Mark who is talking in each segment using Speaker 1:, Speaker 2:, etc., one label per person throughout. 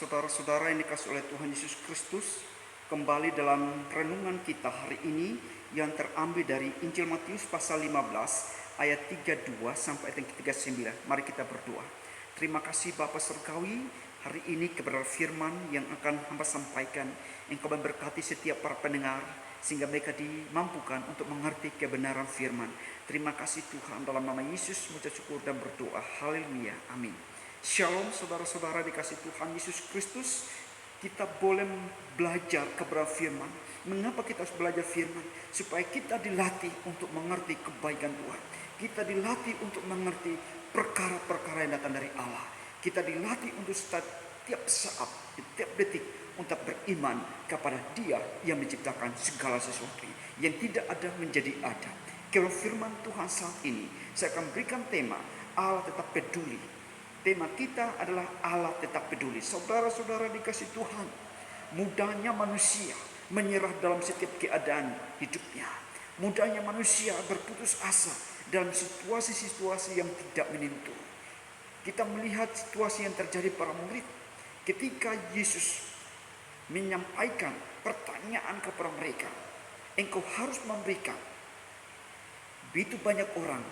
Speaker 1: saudara-saudara yang dikasihi oleh Tuhan Yesus Kristus, kembali dalam renungan kita hari ini yang terambil dari Injil Matius pasal 15 ayat 32 sampai ayat 39. Mari kita berdoa. Terima kasih Bapa Surgawi, hari ini kebenaran firman yang akan hamba sampaikan. Engkau memberkati setiap para pendengar sehingga mereka dimampukan untuk mengerti kebenaran firman. Terima kasih Tuhan, dalam nama Yesus mengucap syukur dan berdoa. Haleluya, amin. Shalom saudara-saudara dikasih Tuhan Yesus Kristus. Kita boleh belajar kebenaran firman. Mengapa kita harus belajar firman? Supaya kita dilatih untuk mengerti kebaikan Tuhan. Kita dilatih untuk mengerti perkara-perkara yang datang dari Allah. Kita dilatih untuk setiap saat, setiap detik untuk beriman kepada Dia yang menciptakan segala sesuatu, yang tidak ada menjadi ada. Kalau firman Tuhan saat ini, saya akan berikan tema Allah tetap peduli. Tema kita adalah Allah tetap peduli. Saudara-saudara dikasih Tuhan, mudahnya manusia menyerah dalam setiap keadaan hidupnya. Mudahnya manusia berputus asa dalam situasi-situasi yang tidak menentu. Kita melihat situasi yang terjadi para murid ketika Yesus menyampaikan pertanyaan kepada mereka. Engkau harus memberikan begitu banyak orang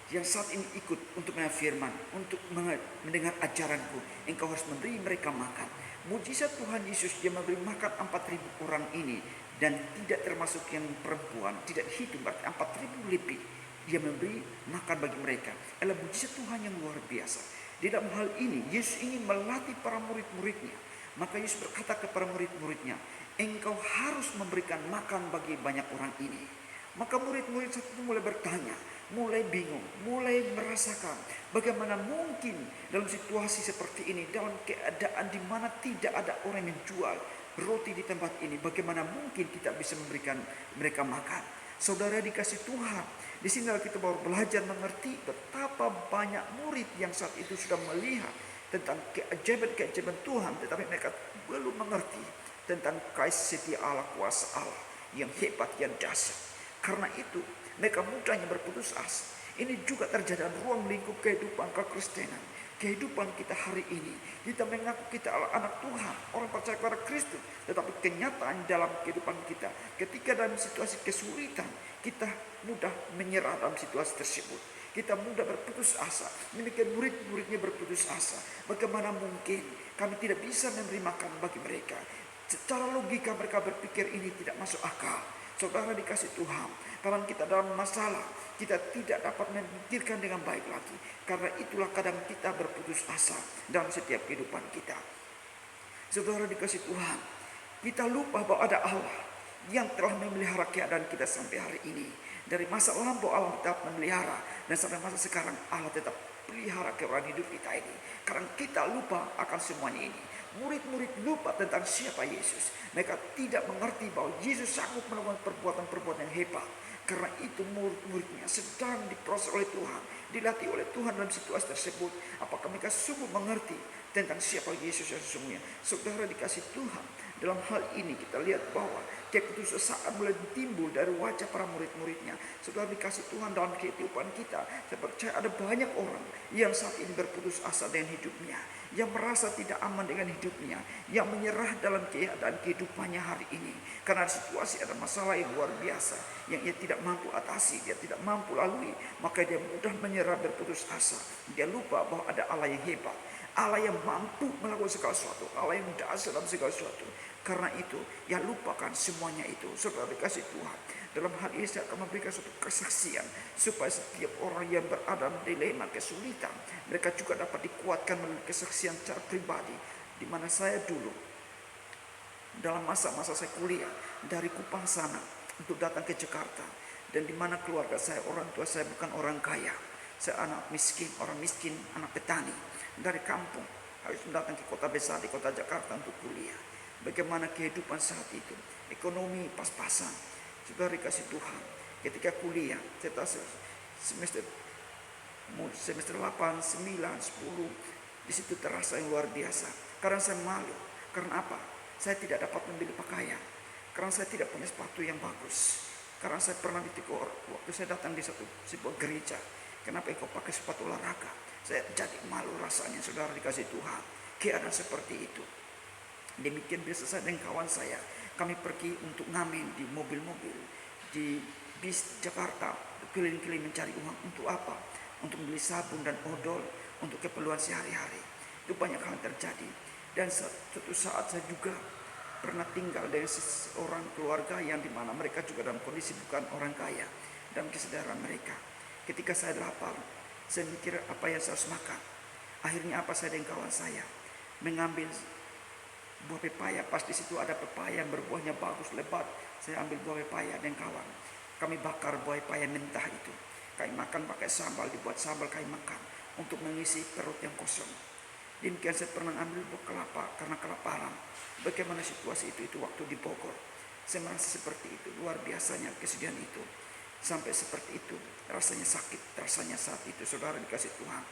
Speaker 1: yang saat ini ikut untuk mendengar firman, untuk mendengar ajaranku. Engkau harus memberi mereka makan. Mujizat Tuhan Yesus, Dia memberi makan 4.000 orang ini, dan tidak termasuk yang perempuan, tidak dihitung, berarti 4.000 lebih. Dia memberi makan bagi mereka. Adalah mujizat Tuhan yang luar biasa. Di dalam hal ini Yesus ingin melatih para murid-muridnya. Maka Yesus berkata kepada murid-muridnya, engkau harus memberikan makan bagi banyak orang ini. Maka murid-murid saat itu mulai bertanya, mulai bingung, mulai merasakan bagaimana mungkin dalam situasi seperti ini, dalam keadaan di mana tidak ada orang yang menjual roti di tempat ini, bagaimana mungkin kita bisa memberikan mereka makan. Saudara dikasih Tuhan, di sini kita baru belajar mengerti betapa banyak murid yang saat itu sudah melihat tentang keajaiban-keajaiban Tuhan, tetapi mereka belum mengerti tentang kasih setia Allah, kuasa Allah yang hebat, yang dahsyat. Karena itu mereka mudahnya berputus asa. Ini juga terjadi dalam ruang lingkup kehidupan kekristenan. Kehidupan kita hari ini, kita mengaku kita adalah anak Tuhan, orang percaya kepada Kristus, tetapi kenyataan dalam kehidupan kita, ketika dalam situasi kesulitan, kita mudah menyerah dalam situasi tersebut. Kita mudah berputus asa. Demikian murid-muridnya berputus asa. Bagaimana mungkin kami tidak bisa memberi makan bagi mereka? Secara logika mereka berpikir ini tidak masuk akal. Saudara dikasih Tuhan, kalau kita dalam masalah, kita tidak dapat memikirkan dengan baik lagi. Karena itulah kadang kita berputus asa dalam setiap kehidupan kita. Saudara dikasih Tuhan, kita lupa bahwa ada Allah yang telah memelihara keadaan kita sampai hari ini. Dari masa lampau Allah tetap memelihara, dan sampai masa sekarang Allah tetap pelihara keadaan hidup kita ini. Karena kita lupa akan semuanya ini. Murid-murid lupa tentang siapa Yesus. Mereka tidak mengerti bahwa Yesus sanggup melakukan perbuatan-perbuatan yang hebat. Karena itu murid-muridnya sedang diproses oleh Tuhan, dilatih oleh Tuhan dalam situasi tersebut. Apakah mereka sungguh mengerti tentang siapa Yesus yang sesungguhnya? Saudara dikasih Tuhan, dalam hal ini kita lihat bahwa keputusasaan mulai timbul dari wajah para murid-muridnya. Saudara dikasih Tuhan, dalam kehidupan kita, saya percaya ada banyak orang yang saat ini berputus asa dengan hidupnya, yang merasa tidak aman dengan hidupnya, yang menyerah dalam keadaan kehidupannya hari ini. Karena situasi ada masalah yang luar biasa, yang ia tidak mampu atasi, dia tidak mampu lalui, maka dia mudah menyerah, berputus asa. Dia lupa bahwa ada Allah yang hebat, Allah yang mampu melakukan segala sesuatu, Allah yang dahsyat dalam segala sesuatu. Karena itu, ya lupakan semuanya itu. Saudara dikasih Tuhan, dalam hal ini saya akan memberikan suatu kesaksian supaya setiap orang yang berada dalam dilema, kesulitan, mereka juga dapat dikuatkan melalui kesaksian secara pribadi. Di mana saya dulu dalam masa-masa saya kuliah dari Kupang sana untuk datang ke Jakarta, dan di mana keluarga saya, orang tua saya bukan orang kaya. Saya anak miskin, orang miskin, anak petani dari kampung, harus datang ke kota besar di kota Jakarta untuk kuliah. Bagaimana kehidupan saat itu, ekonomi pas-pasan. Sudah dikasih Tuhan, ketika kuliah, saya tahu semester 8, 9, 10, di situ terasa yang luar biasa. Karena saya malu. Karena apa? Saya tidak dapat membeli pakaian. Karena saya tidak punya sepatu yang bagus. Karena saya pernah ditegur waktu saya datang di sebuah gereja. Kenapa engkau pakai sepatu olahraga? Saya jadi malu rasanya, saudara dikasih Tuhan. Keadaan seperti itu. Demikian biasa saya dengan kawan saya, kami pergi untuk ngamen di mobil-mobil, di bis Jakarta, keliling-keliling mencari uang. Untuk apa? Untuk beli sabun dan odol, untuk keperluan sehari-hari. Itu banyak hal terjadi. Dan suatu saat saya juga pernah tinggal dengan seorang keluarga yang dimana mereka juga dalam kondisi bukan orang kaya, dalam kesadaran mereka. Ketika saya lapar, saya mikir apa yang saya harus makan. Akhirnya apa, saya dan kawan saya mengambil buah pepaya. Pas di situ ada pepaya yang berbuahnya bagus, lebat. Saya ambil buah pepaya dan kawan. Kami bakar buah pepaya mentah itu. Kami makan pakai sambal, dibuat sambal kami makan untuk mengisi perut yang kosong. Demikian saya pernah ambil buah kelapa karena kelaparan. Bagaimana situasi itu waktu di Bogor. Saya merasa seperti itu, luar biasanya kesedihan itu. Sampai seperti itu, rasanya sakit, rasanya saat itu saudara dikasih Tuhan.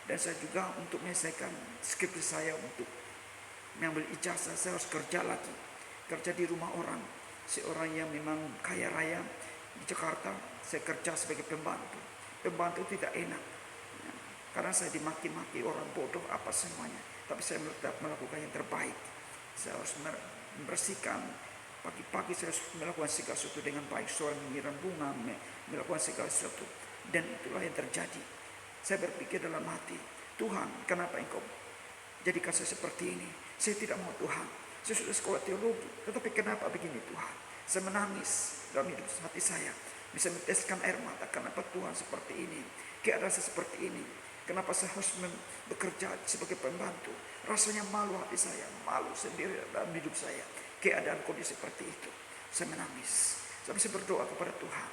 Speaker 1: Dan saya juga untuk menyelesaikan skripsi saya, untuk mengambil ijazah, saya harus kerja lagi. Kerja di rumah orang, seorang yang memang kaya raya di Jakarta. Saya kerja sebagai pembantu. Pembantu tidak enak, karena saya dimaki-maki orang bodoh apa semuanya. Tapi saya tetap melakukan yang terbaik. Saya harus membersihkan. Pagi-pagi saya harus melakukan segala sesuatu dengan baik. Sore menyiram bunga, melakukan segala sesuatu. Dan itulah yang terjadi. Saya berpikir dalam hati, Tuhan, kenapa Engkau jadikan saya seperti ini? Saya tidak mau Tuhan. Saya sudah sekolah teologi, tetapi kenapa begini Tuhan? Saya menangis dalam hidup hati saya. Bisa meneteskan air mata, kenapa Tuhan seperti ini? Keadaan saya seperti ini. Kenapa saya harus bekerja sebagai pembantu? Rasanya malu hati saya, malu sendiri dalam hidup saya. Keadaan kondisi seperti itu. Saya menangis. Sampai saya berdoa kepada Tuhan.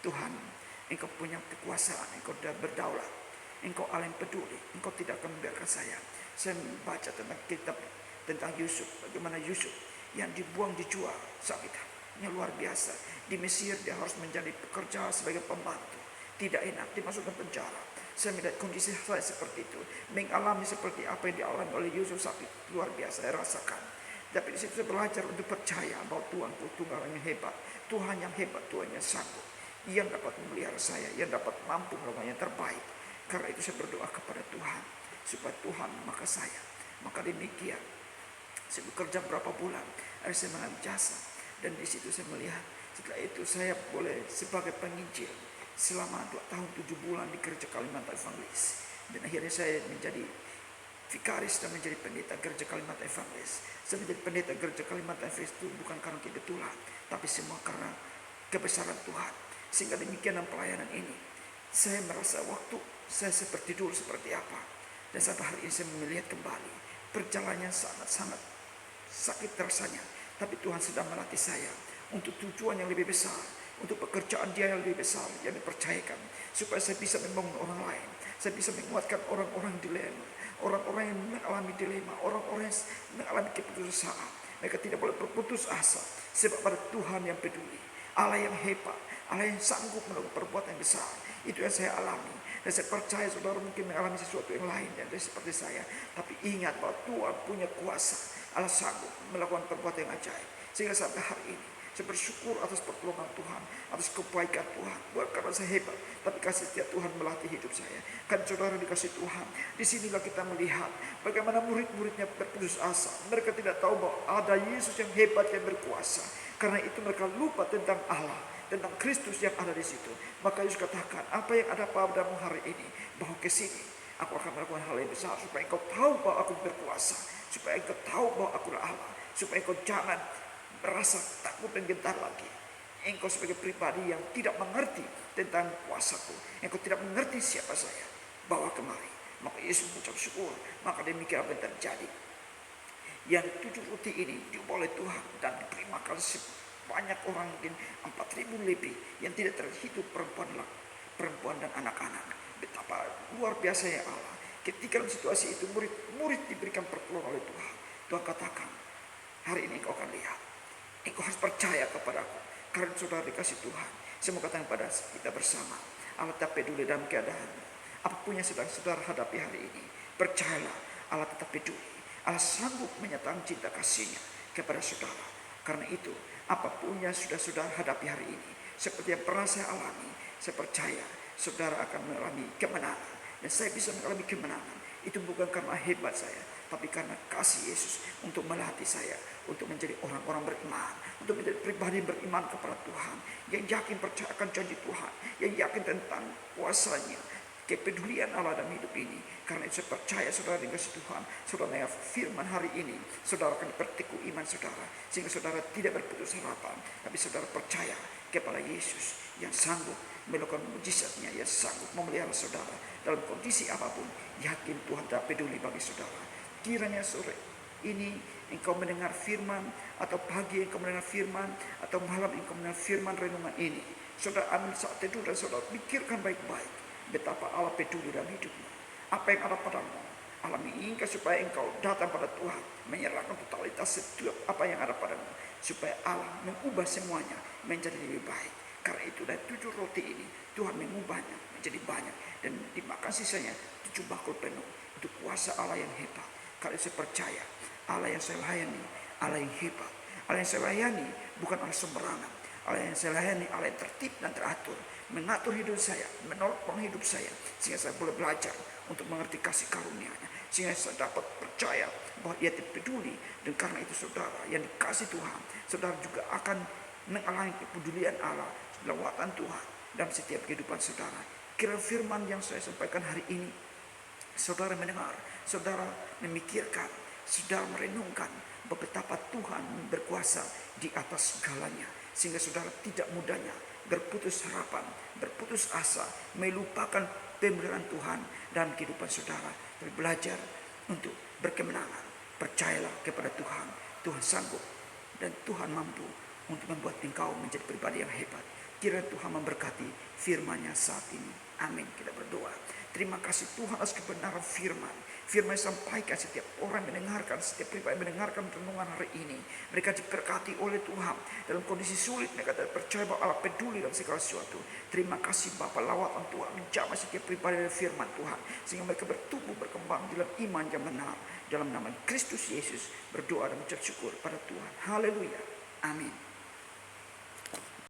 Speaker 1: Tuhan, Engkau punya kekuasaan, Engkau berdaulat. Engkau Allah yang peduli, Engkau tidak akan membiarkan saya. Saya membaca tentang kitab tentang Yusuf, bagaimana Yusuf yang dibuang, dijual, sakitnya luar biasa. Di Mesir dia harus menjadi pekerja sebagai pembantu. Tidak enak, dimasukkan penjara. Saya melihat kondisi saya seperti itu, mengalami seperti apa yang dialami oleh Yusuf, sakit luar biasa saya rasakan. Tapi di situ saya belajar untuk percaya bahwa Tuhan Tunggal yang hebat, Tuhan yang hebat, Tuhan yang sanggup, yang dapat memelihara saya, yang dapat mampu melakukan yang terbaik. Karena itu saya berdoa kepada Tuhan supaya Tuhan maka saya. Maka demikian saya bekerja berapa bulan, akhirnya saya mengambil jasa, dan di situ saya melihat. Setelah itu saya boleh sebagai penginjil selama 2 tahun 7 bulan di gereja Kalimantan Evangelis. Dan akhirnya saya menjadi vikaris dan menjadi pendeta gereja Kalimantan Evangelis. Saya menjadi pendeta gereja Kalimantan Evangelis itu bukan karena kebetulan, tapi semua karena kebesaran Tuhan. Sehingga demikian dalam pelayanan ini, saya merasa waktu saya seperti dulu seperti apa. Dan sampai hari ini saya melihat kembali perjalanannya sangat-sangat sakit rasanya. Tapi Tuhan sedang melatih saya untuk tujuan yang lebih besar, untuk pekerjaan Dia yang lebih besar yang dipercayakan, supaya saya bisa membangun orang lain. Saya bisa menguatkan orang-orang dilema, orang-orang yang mengalami dilema, orang-orang yang mengalami keputusasaan. Mereka tidak boleh berputus asa, sebab pada Tuhan yang peduli, Allah yang hebat, Allah yang sanggup melakukan perbuatan yang besar. Itu yang saya alami. Dan saya percaya saudara mungkin mengalami sesuatu yang lain yang seperti saya. Tapi ingat bahwa Tuhan punya kuasa. Allah sanggup melakukan perbuatan yang ajaib. Sehingga sampai hari ini saya bersyukur atas pertolongan Tuhan, atas kebaikan Tuhan. Bukan karena saya hebat, tapi kasih setia Tuhan melatih hidup saya. Kan saudara dikasih Tuhan. Disinilah kita melihat bagaimana murid-muridnya berputus asa. Mereka tidak tahu bahwa ada Yesus yang hebat, yang berkuasa. Karena itu mereka lupa tentang Allah, tentang Kristus yang ada di situ. Maka Yesus katakan, apa yang ada padamu hari ini, bahwa ke sini aku akan melakukan hal yang besar, supaya engkau tahu bahwa aku berkuasa, supaya engkau tahu bahwa aku adalah Allah, supaya engkau jangan merasa takut dan gentar lagi. Engkau sebagai pribadi yang tidak mengerti tentang kuasaku, engkau tidak mengerti siapa saya, bawa kemari. Maka Yesus mengucap syukur. Maka demikian apa yang terjadi. Yang 7 roti ini diubah oleh Tuhan dan diberi makan banyak orang, mungkin 4.000 lebih, yang tidak terhitung perempuan dan anak-anak. Betapa luar biasa ya Allah. Ketika dalam situasi itu murid diberikan pertolongan oleh Tuhan. Tuhan katakan, hari ini engkau akan lihat. Engkau harus percaya kepadaku, karena saudara dikasih Tuhan. Saya mau katakan pada kita bersama, Allah tetap peduli dalam keadaan apapun yang sedang saudara hadapi hari ini. Percayalah, Allah tetap peduli. Allah sanggup menyatakan cinta kasih-Nya kepada saudara. Karena itu, apapun yang sudah saudara hadapi hari ini, seperti yang pernah saya alami, saya percaya saudara akan mengalami kemenangan. Dan saya bisa mengalami kemenangan. Itu bukan karena hebat saya, tapi karena kasih Yesus untuk melatih saya untuk menjadi orang-orang beriman, untuk menjadi pribadi yang beriman kepada Tuhan, yang yakin percaya akan janji Tuhan, yang yakin tentang kuasanya, kepedulian Allah dalam hidup ini. Karena itu saya percaya saudara dengan Tuhan, saudara yang firman hari ini, saudara akan berteguh iman saudara, sehingga saudara tidak berputus harapan, tapi saudara percaya kepada Yesus yang sanggup melakukan mujizatnya, yang sanggup memelihara saudara dalam kondisi apapun. Yakin Tuhan tak peduli bagi saudara. Kiranya sore ini engkau mendengar firman, atau pagi engkau mendengar firman, atau malam engkau mendengar firman renungan ini, saudara ambil saat teduh dan saudara pikirkan baik-baik betapa Allah peduli dalam hidupmu. Apa yang ada padamu, Allah menginginkan supaya engkau datang pada Tuhan, menyerahkan totalitas setiap apa yang ada padamu, supaya Allah mengubah semuanya menjadi lebih baik. Karena itu dari 7 roti ini Tuhan mengubahnya menjadi banyak, dan dimakan sisanya 7 bakul penuh. Itu kuasa Allah yang hebat. Kalau saya percaya Allah yang saya layani, Allah yang hebat. Allah yang saya layani bukan Allah sembarangan. Allah yang saya layani Allah yang tertib dan teratur, mengatur hidup saya, menolong hidup saya, sehingga saya boleh belajar untuk mengerti kasih karunia-Nya, sehingga saya dapat percaya bahwa Ia peduli. Dan karena itu saudara yang dikasih Tuhan, saudara juga akan mengalami kepedulian Allah, lewatan Tuhan dalam setiap kehidupan saudara. Kira firman yang saya sampaikan hari ini, saudara mendengar, saudara memikirkan, saudara merenungkan betapa Tuhan berkuasa di atas segalanya, sehingga saudara tidak mudahnya berputus harapan, berputus asa, melupakan pemberian Tuhan dalam kehidupan saudara. Tapi belajar untuk berkemenangan. Percayalah kepada Tuhan. Tuhan sanggup dan Tuhan mampu untuk membuat engkau menjadi pribadi yang hebat. Kiranya Tuhan memberkati firman-Nya saat ini. Amin. Kita berdoa. Terima kasih Tuhan atas kebenaran firman. Firman yang sampaikan setiap orang mendengarkan, setiap pribadi mendengarkan renungan hari ini. Mereka diberkati oleh Tuhan. Dalam kondisi sulit mereka percaya bahwa Allah peduli dalam segala sesuatu. Terima kasih Bapa, lawatan Tuhan menjamah setiap pribadi dari firman Tuhan, sehingga mereka bertumbuh berkembang dalam iman yang benar. Dalam nama Kristus Yesus berdoa dan mengucap syukur pada Tuhan. Haleluya. Amin.